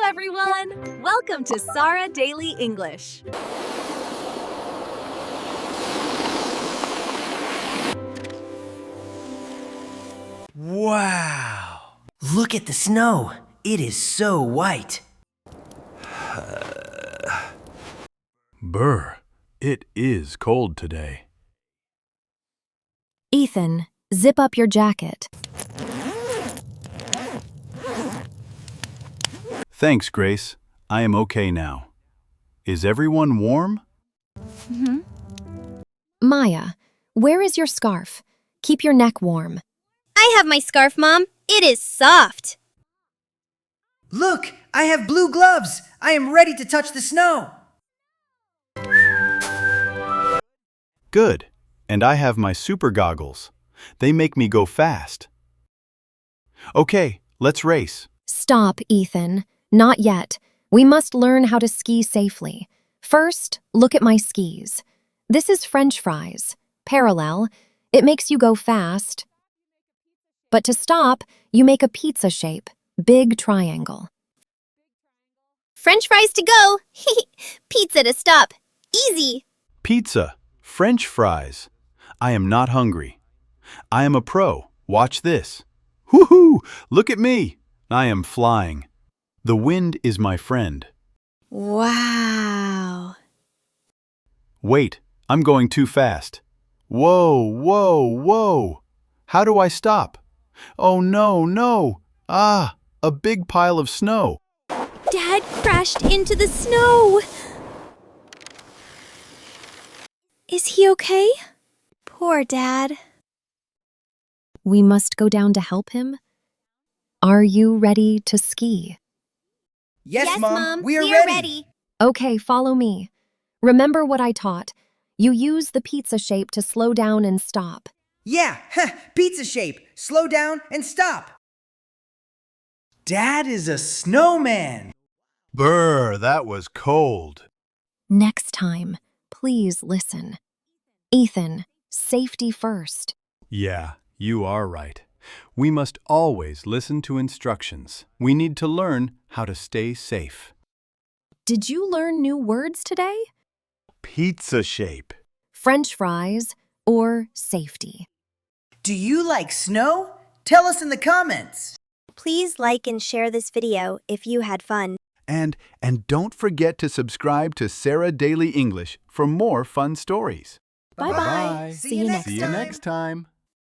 everyone! Welcome to Sarah Daily English. Wow! Look at the snow. It is so white. Brr, it is cold today. Ethan, zip up your jacket. Thanks, Grace. I am okay now. Is everyone warm? Maya, where is your scarf? Keep your neck warm. I have my scarf, Mom. It is soft. Look, I have blue gloves. I am ready to touch the snow. Good. And I have my super goggles. They make me go fast. Okay, let's race. Stop, Ethan. Not yet. We must learn how to ski safely. First, look at my skis. This is French fries. Parallel. It makes you go fast. But to stop, you make a pizza shape. Big triangle. French fries to go. Pizza to stop. Easy. Pizza, French fries. I am not hungry. I am a pro. Watch this. Woohoo! Look at me. I am flying. The wind is my friend. Wow. Wait, I'm going too fast. Whoa, whoa, whoa. How do I stop? Oh no, no. Ah, a big pile of snow. Dad crashed into the snow. Is he okay? Poor Dad. We must go down to help him. Are you ready to ski? Yes, Mom. We are ready. Okay, follow me. Remember what I taught. You use the pizza shape to slow down and stop. Yeah, pizza shape. Slow down and stop. Dad is a snowman. Brr, that was cold. Next time, please listen. Ethan, safety first. Yeah, you are right. We must always listen to instructions. We need to learn how to stay safe. Did you learn new words today? Pizza shape. French fries or safety? Do you like snow? Tell us in the comments. Please like and share this video if you had fun. And don't forget to subscribe to Sarah Daily English for more fun stories. Bye-bye. See you next See you next time.